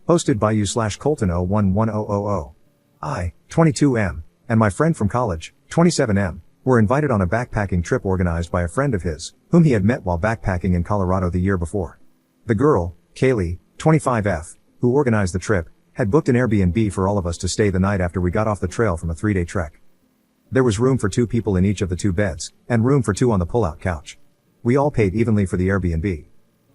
Hosted by you/Colton011000. I, 22M, and my friend from college, 27M, were invited on a backpacking trip organized by a friend of his, whom he had met while backpacking in Colorado the year before. The girl, Kaylee, 25F, who organized the trip, had booked an Airbnb for all of us to stay the night after we got off the trail from a 3-day trek. There was room for 2 people in each of the 2 beds, and room for 2 on the pull-out couch. We all paid evenly for the Airbnb.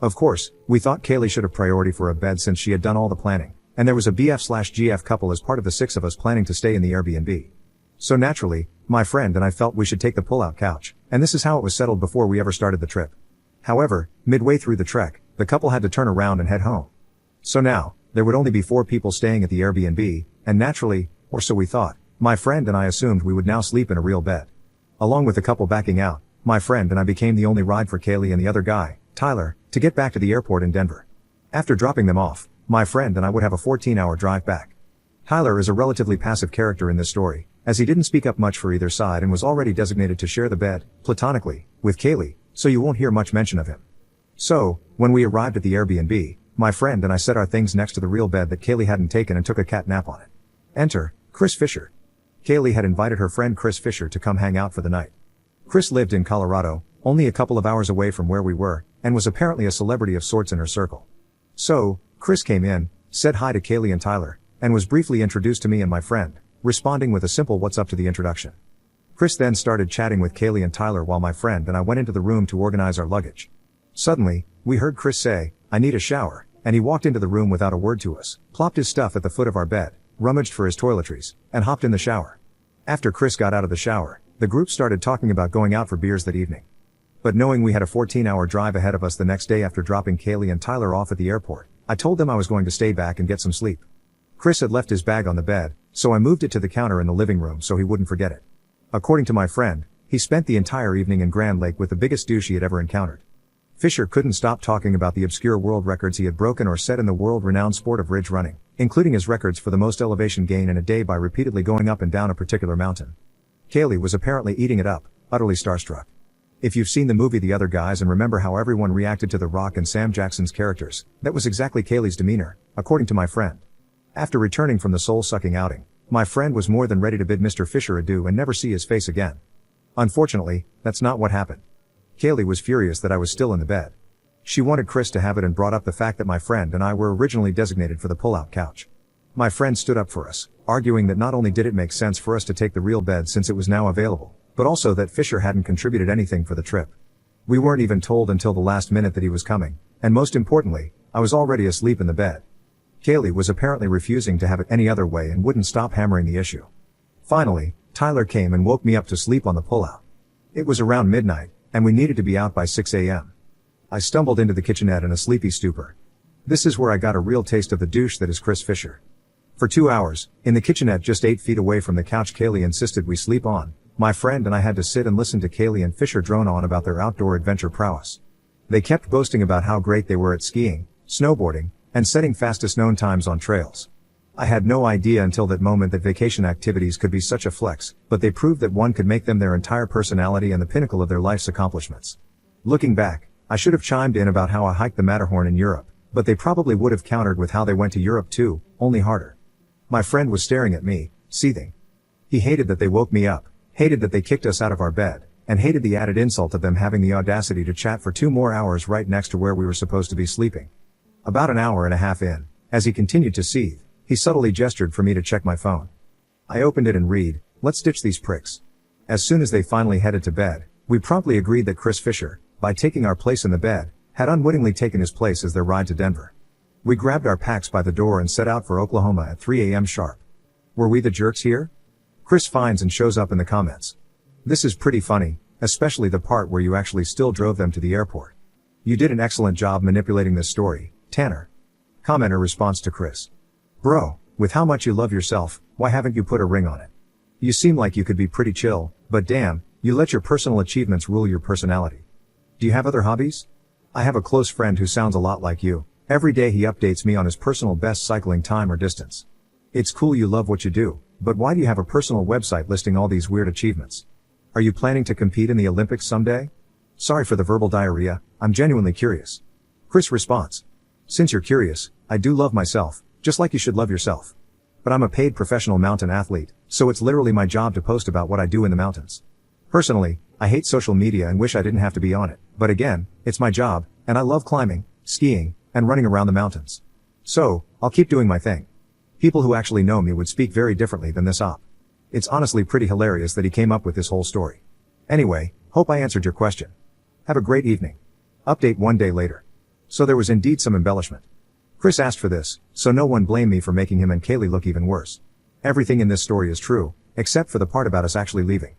Of course, we thought Kaylee should have priority for a bed since she had done all the planning, and there was a BF/GF couple as part of the 6 of us planning to stay in the Airbnb. So naturally, my friend and I felt we should take the pull-out couch, and this is how it was settled before we ever started the trip. However, midway through the trek, the couple had to turn around and head home. So now, there would only be 4 people staying at the Airbnb, and naturally, or so we thought, my friend and I assumed we would now sleep in a real bed. Along with the couple backing out, my friend and I became the only ride for Kaylee and the other guy, Tyler, to get back to the airport in Denver. After dropping them off, my friend and I would have a 14-hour drive back. Tyler is a relatively passive character in this story, as he didn't speak up much for either side and was already designated to share the bed, platonically, with Kaylee, so you won't hear much mention of him. So, when we arrived at the Airbnb, my friend and I set our things next to the real bed that Kaylee hadn't taken and took a cat nap on it. Enter, Chris Fisher. Kaylee had invited her friend Chris Fisher to come hang out for the night. Chris lived in Colorado, only a couple of hours away from where we were, and was apparently a celebrity of sorts in her circle. So, Chris came in, said hi to Kaylee and Tyler, and was briefly introduced to me and my friend, responding with a simple "what's up" to the introduction. Chris then started chatting with Kaylee and Tyler while my friend and I went into the room to organize our luggage. Suddenly, we heard Chris say, "I need a shower," and he walked into the room without a word to us, plopped his stuff at the foot of our bed, rummaged for his toiletries, and hopped in the shower. After Chris got out of the shower, the group started talking about going out for beers that evening. But knowing we had a 14-hour drive ahead of us the next day after dropping Kaylee and Tyler off at the airport, I told them I was going to stay back and get some sleep. Chris had left his bag on the bed, so I moved it to the counter in the living room so he wouldn't forget it. According to my friend, he spent the entire evening in Grand Lake with the biggest douche he had ever encountered. Fisher couldn't stop talking about the obscure world records he had broken or set in the world-renowned sport of ridge running, including his records for the most elevation gain in a day by repeatedly going up and down a particular mountain. Kaylee was apparently eating it up, utterly starstruck. If you've seen the movie The Other Guys and remember how everyone reacted to The Rock and Sam Jackson's characters, that was exactly Kaylee's demeanor, according to my friend. After returning from the soul-sucking outing, my friend was more than ready to bid Mr. Fisher adieu and never see his face again. Unfortunately, that's not what happened. Kaylee was furious that I was still in the bed. She wanted Chris to have it and brought up the fact that my friend and I were originally designated for the pull-out couch. My friend stood up for us, arguing that not only did it make sense for us to take the real bed since it was now available, but also that Fisher hadn't contributed anything for the trip. We weren't even told until the last minute that he was coming, and most importantly, I was already asleep in the bed. Kaylee was apparently refusing to have it any other way and wouldn't stop hammering the issue. Finally, Tyler came and woke me up to sleep on the pullout. It was around midnight, and we needed to be out by 6 a.m. I stumbled into the kitchenette in a sleepy stupor. This is where I got a real taste of the douche that is Chris Fisher. For 2 hours, in the kitchenette just 8 feet away from the couch Kaylee insisted we sleep on, my friend and I had to sit and listen to Kaylee and Fisher drone on about their outdoor adventure prowess. They kept boasting about how great they were at skiing, snowboarding, and setting fastest known times on trails. I had no idea until that moment that vacation activities could be such a flex, but they proved that one could make them their entire personality and the pinnacle of their life's accomplishments. Looking back, I should have chimed in about how I hiked the Matterhorn in Europe, but they probably would have countered with how they went to Europe too, only harder. My friend was staring at me, seething. He hated that they woke me up, hated that they kicked us out of our bed, and hated the added insult of them having the audacity to chat for 2 more hours right next to where we were supposed to be sleeping. About an hour and a half in, as he continued to seethe, he subtly gestured for me to check my phone. I opened it and read, "Let's ditch these pricks." As soon as they finally headed to bed, we promptly agreed that Chris Fisher, by taking our place in the bed, had unwittingly taken his place as their ride to Denver. We grabbed our packs by the door and set out for Oklahoma at 3 a.m. sharp. Were we the jerks here? Chris finds and shows up in the comments. This is pretty funny, especially the part where you actually still drove them to the airport. You did an excellent job manipulating this story, Tanner. Commenter response to Chris. Bro, with how much you love yourself, why haven't you put a ring on it? You seem like you could be pretty chill, but damn, you let your personal achievements rule your personality. Do you have other hobbies? I have a close friend who sounds a lot like you. Every day he updates me on his personal best cycling time or distance. It's cool you love what you do, but why do you have a personal website listing all these weird achievements? Are you planning to compete in the Olympics someday? Sorry for the verbal diarrhea, I'm genuinely curious. Chris responds. Since you're curious, I do love myself, Just like you should love yourself. But I'm a paid professional mountain athlete, so it's literally my job to post about what I do in the mountains. Personally, I hate social media and wish I didn't have to be on it, but again, it's my job, and I love climbing, skiing, and running around the mountains. So, I'll keep doing my thing. People who actually know me would speak very differently than this op. It's honestly pretty hilarious that he came up with this whole story. Anyway, hope I answered your question. Have a great evening. Update 1 day later. So there was indeed some embellishment. Chris asked for this, so no one blame me for making him and Kaylee look even worse. Everything in this story is true, except for the part about us actually leaving.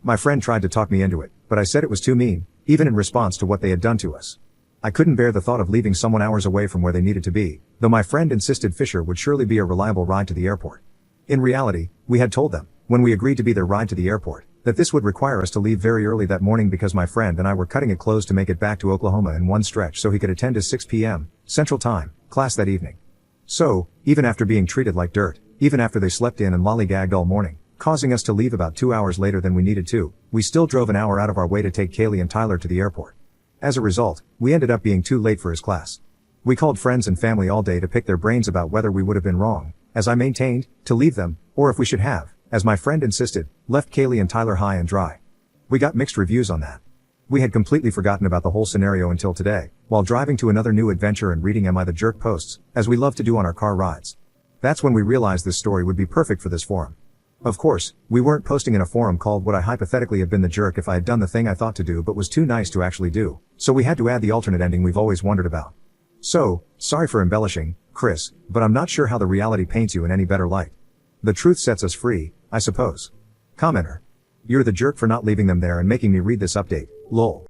My friend tried to talk me into it, but I said it was too mean, even in response to what they had done to us. I couldn't bear the thought of leaving someone hours away from where they needed to be, though my friend insisted Fisher would surely be a reliable ride to the airport. In reality, we had told them, when we agreed to be their ride to the airport, that this would require us to leave very early that morning because my friend and I were cutting it close to make it back to Oklahoma in one stretch so he could attend his 6 p.m. Central Time class that evening. So, even after being treated like dirt, even after they slept in and lollygagged all morning, causing us to leave about 2 hours later than we needed to, we still drove an hour out of our way to take Kaylee and Tyler to the airport. As a result, we ended up being too late for his class. We called friends and family all day to pick their brains about whether we would have been wrong, as I maintained, to leave them, or if we should have, as my friend insisted, left Kaylee and Tyler high and dry. We got mixed reviews on that. We had completely forgotten about the whole scenario until today, while driving to another new adventure and reading Am I the Jerk posts, as we love to do on our car rides. That's when we realized this story would be perfect for this forum. Of course, we weren't posting in a forum called Would I Hypothetically Have Been the Jerk If I Had Done the Thing I Thought to Do but was too nice to actually do, so we had to add the alternate ending we've always wondered about. So, sorry for embellishing, Chris, but I'm not sure how the reality paints you in any better light. The truth sets us free, I suppose. Commenter. You're the jerk for not leaving them there and making me read this update, lol.